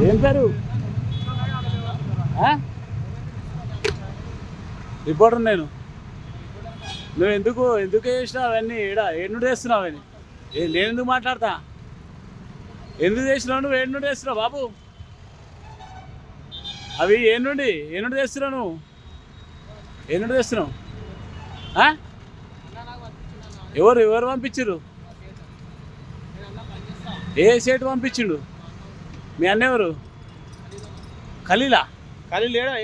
ఏం పేరు? రిపోర్టర్ నేను. నువ్వు ఎందుకు చేసినావు అవన్నీ? ఏడు చేస్తున్నావు అవన్నీ? నేను ఎందుకు మాట్లాడతా? ఎందుకు చేసినావు నువ్వు? ఏడు చేస్తున్నావు బాబు? అవి ఏనుండి చేస్తున్నావు నువ్వు? ఏనుండి చేస్తున్నావు? ఎవరు పంపించారు? ఏ సేటు పంపించిండు? మీ అన్న ఎవరు? ఖలీల్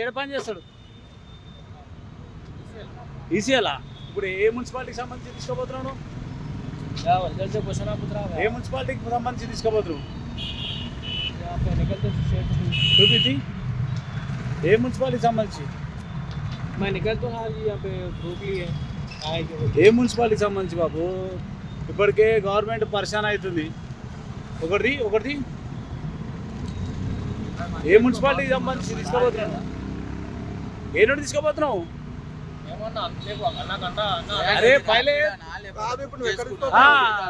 ఏడ పని చేస్తాడు? ఈసీఎలా? ఇప్పుడు ఏ మున్సిపాలిటీకి సంబంధించి తీసుకోబోతున్నావు? ఏ మున్సిపాలిటీకి సంబంధించి తీసుకోబోతున్నావు? చూపించి ఏ మున్సిపాలిటీకి సంబంధించి? ఏ మున్సిపాలిటీకి సంబంధించి బాబు? ఇప్పటికే గవర్నమెంట్ పరిశాన్ అవుతుంది. ఒకటి ఏ మున్సిపాలిటీకి సంబంధించి తీసుకోబోతున్నావు? ఏ నుండి తీసుకోబోతున్నావు? అరే పైలే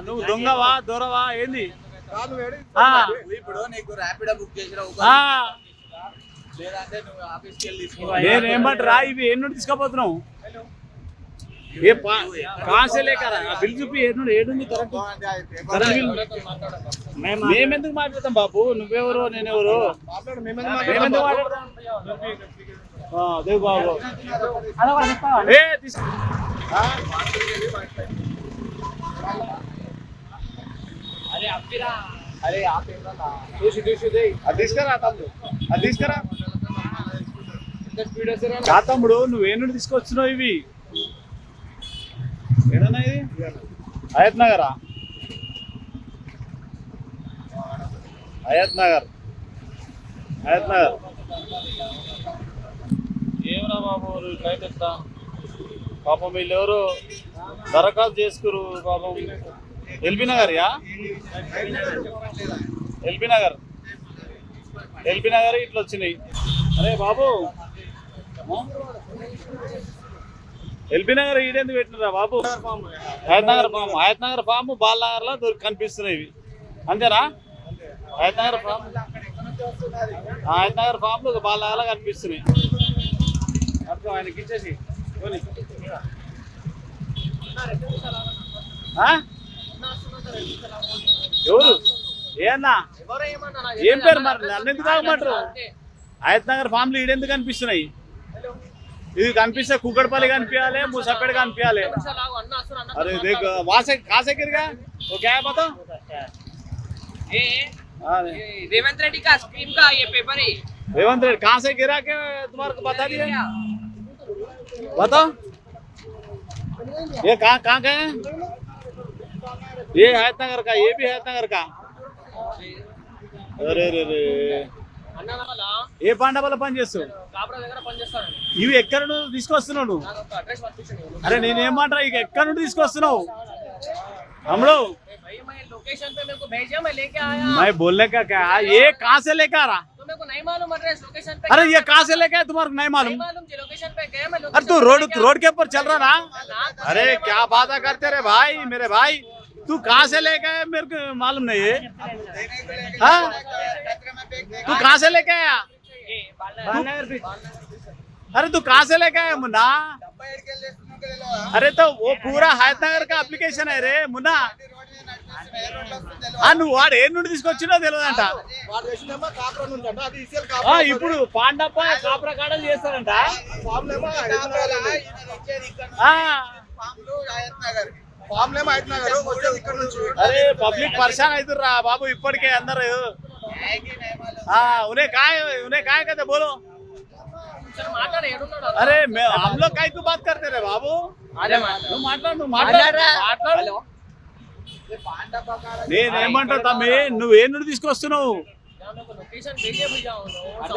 నువ్వు దొంగవా దొరవా ఏంది? నేనేమంటారా? ఇవి ఏ నుండి తీసుకోబోతున్నావు? ఏ కాసే లేకరా? బిల్ చూపి ఏడుంది కరెక్ట్? మేమెందుకు మాట్లాడతాం బాబు? నువ్వెవరు నేనెవరు? మేమెందుకు మాట్లాడతాం? దేవు బాబు తమ్ముడు నువ్వే నుండి తీసుకొచ్చినావు ఇవి? ఏడన్నా ఇది? హయత్ నగర్ ఏమరా బాబు ఇట్లయితే ఎట్లా? పాపం వీళ్ళు ఎవరు దరఖాస్తు చేసుకురు పాపం. ఎల్బీ నగర్ ఇట్లా వచ్చినాయి. అరే బాబు ఎల్బీ నగర్ ఈడెందుకు పెట్టినరా బాబు? హయత్ నగర్ ఫామ్ బాలనగర్లో కనిపిస్తున్నాయి ఇవి, అంతేనా? హయత్ నగర్ ఫామ్లు బాలనగర్లో కనిపిస్తున్నాయి. అర్థం ఆయనకి ఇచ్చేసి ఎవరు? ఏం పేరు మరి? నన్ను ఎందుకు తాగమంటారు? హయత్ నగర్ ఫామ్లు ఈడెందుకు కనిపిస్తున్నాయి? ఇది కనిపిస్తే కుక్కడపల్లి కనిపించాలి, ముసాపేట కనిపించాలి. अरे देख वहाँ से कहाँ से गिर गया? वो क्या है बताओ? रेवंत रेड्डी का स्कीम का ये पेपर है। रेवंत रेड्डी कहाँ से गिरा के तुम्हारे को बता दिया? बताओ ये कहाँ का है? ये हयात नगर का, ये भी हयात नगर का। अरे रे रे ఏ పాండవల పని చేస్తావు? ఇవి ఎక్కడ నుండి తీసుకొస్తున్నావు? అరే నేనేమంటా, ఇక ఎక్కడ నుండి తీసుకొస్తున్నావు? हमलो लोकेशन पे मेरे को भेजा, मैं लेके आया। मैं बोलने का क्या? ये कहाँ से लेकर आ रहा? तो मेरे को नहीं मालूम एड्रेस लोकेशन पे। अरे ये कहाँ से लेके आया तुम्हारे? नहीं मालूम जी, लोकेशन पे गया मैं। अरे तू रोड के ऊपर चल रहा ना? अरे क्या बात करते रे भाई, मेरे भाई तू कहाँ से लेके आया? मेरे को मालूम नहीं है। तू कहाँ से लेके आया? अरे तू कहाँ से लेके आया मुन्ना? अरे तो वो पूरा हयात नगर का अप्लिकेशन है रे मुन्ना. నువ్వు వాడు ఏ నుండి తీసుకొచ్చినో తెలియదంట. ఇప్పుడు పాండప్ప కాపురా కాడలు చేస్తారంట. అరే పబ్లిక్ పరిశాన్ అవుతుర్రా బాబు ఇప్పటికే అందరు. उन्हें काय कहते बोलो? अरे हम लोग काय की बात करते रे बाबू? మాట్లాడు. నేనేమంటా తమ్మి, నువ్వే నుండి తీసుకొస్తున్నావు?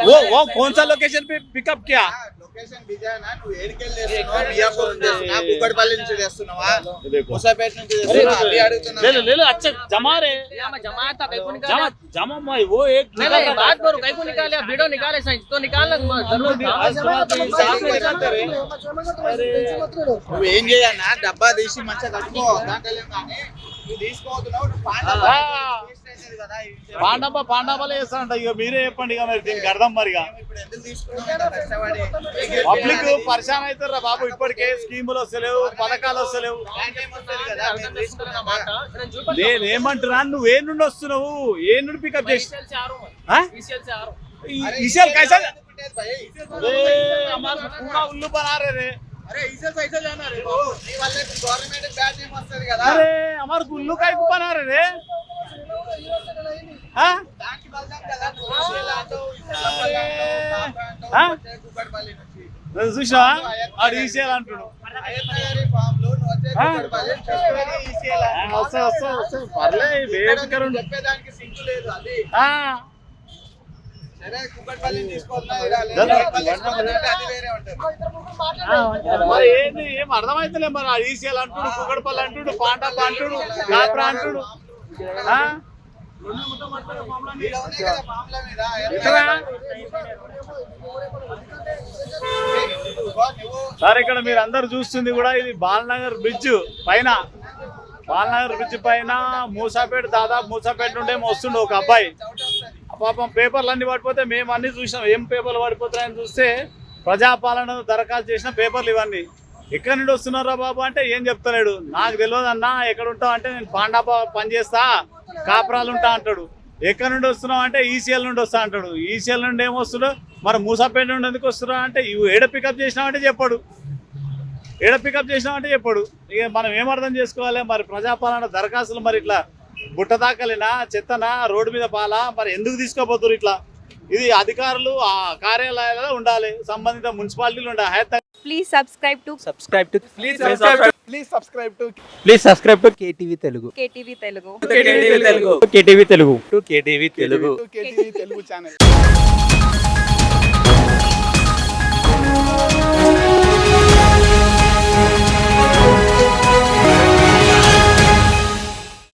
वो कौन सा लोकेशन पे पिकअप किया? लोकेशन भेजा ना, तू एडकेल చేస్తున్నావా? బియాపూర్ నుంచి చేస్తున్నావా? కుక్కడపల్లి నుంచి చేస్తున్నావా? ముసాపేట నుంచి చేస్తున్నావా? అవి అడుగుతున్నా. ले ले अच्छा जमा रे. मैं जमाया था, कहीं को निकाला? जमा मैं वो एक नहीं बात करो, कहीं को निकाले? वीडियो निकाले साइंस तो निकालना जरूर। నువ్వు ఏం చేయాలన్నా? డబ్బా తీసి మంచిగా కట్టుకో దాంట్లో కానీ నువ్వు తీసుకోవద్దున్నావు, నువ్వు పాండా ఆ. waste అవుతుంది కదా, ఇది పాండాబాలే చేస్తానంట. ఇక మీరే చెప్పండి ఇక మరి దీనికి అర్థం మరి ఇక. ఇప్పుడు ఎందుకు తీసుకున్నావు ఇంత కష్టపడి? పబ్లిక్ పరిశాన్ అవుతారా బాబు, ఇప్పటికే స్కీములు వస్తలేవు, పథకాలు వస్తలేవు. బ్రాండ్ ఏం వస్తది కదా, అర్థం మీరు చేసుకున్న తీసుకున్నాక. మాట నేను చూపెడతా. నేనేమంటున్నా, నువ్వు ఏ నుండి వస్తున్నావు, ఏ నుండి పికప్ చేసి ఈసీఎల్ से आ रहा हूं मैं। हाँ? ఈసీఎల్ से आ रहा हूं। अरे इसेल कैसा ఎందుకు పెట్టేది భయ్? अरे हमारा पूरा उल्लू बना रहे रे। अरे इसे पैसा जाना रे बाबू, నీ వల్ల గవర్నమెంట్ బ్యాడ్ నేమ్ వస్తది కదా. अरे हमारे उल्लू का ही बना रहे रे। हाँ? దానికి బలదాం కదా, నువ్వు ఈసీఎల్ అంటావు, ఈసీఎల్ అంటావు, ఆ? వచ్చే కుక్కడపల్లి నుంచి. నేను చూసినావా ఆడు ఈసీఎల్ అంటున్నాడు. అయ్యప్ప గారి ఫామ్ లో నువ్వు వచ్చే ఆ? కుక్కడపల్లి నుంచి చెప్పేది ఈసీఎల్ అని. వస్తా పర్లే ఇక్కడ నువ్వు చెప్పేదానికి సింకు లేదు అది. సరే కుక్కడపల్లి తీసుకోవద్దా, ఇలా లేదు. జర- కుక్కడపల్లి తీసుకోవద్దంటే అది వేరే ఉంటుంది. మరి ఏంది ఏం అర్థమైతలే మరి. ఆ ఈసీఎల్ అంటుడు, కుక్కడపల్లి అంటుడు, పాండప్ప అంటుడు, కాప్రా అంటుడు. ఆ? ఇలా ఉన్నాయి కదా ఫామ్ల మీద. ఎక్కడా? సార్ ఇక్కడ మీరు అందరు చూస్తుంది కూడా ఇది బాలనగర్ బ్రిడ్జ్ పైన, బాలనగర్ బ్రిడ్జ్ పైన మూసాపేట, దాదాపు మూసాపేట నుండే వస్తుండే ఒక అబ్బాయి. పాపం పేపర్లు అన్ని పడిపోతే మేము అన్ని చూసినాం. ఏం పేపర్లు పడిపోతాయని చూస్తే ప్రజాపాలన దరఖాస్తు చేసిన పేపర్లు ఇవన్నీ. ఎక్కడి నుండి వస్తున్నారా బాబు అంటే ఏం చెప్తలేడు. నాకు తెలియదు అన్న, ఎక్కడ ఉంటావు అంటే నేను పాండాప పని చేస్తా, కాపురాలు ఉంటా అంటాడు. ఎక్కడి నుండి వస్తున్నావు అంటే ఈసీఎల్ నుండి వస్తా అంటాడు. ఈసీఎల్ నుండి ఏమొస్తున్నాడు, మరి మూసాపేట నుండి ఎందుకు వస్తున్నావు అంటే ఏడ పికప్ చేసినావంటే చెప్పాడు, ఏడ పికప్ చేసినావంటే చెప్పాడు. ఇక మనం ఏం అర్థం చేసుకోవాలి మరి. ప్రజాపాలన దరఖాస్తులు మరి ఇట్లా బుట్ట దాకలేనా, చెత్తనా, రోడ్డు మీద పాలా, మరి ఎందుకు తీసుకోపోతారు ఇట్లా? ఇది అధికారులు ఆ కార్యాలయాలలో ఉండాలి, సంబంధిత మున్సిపాలిటీలు ఉండాలి. Please subscribe to Please subscribe to KTV Telugu. KTV Telugu. KTV Telugu. KTV Telugu. KTV Telugu channel.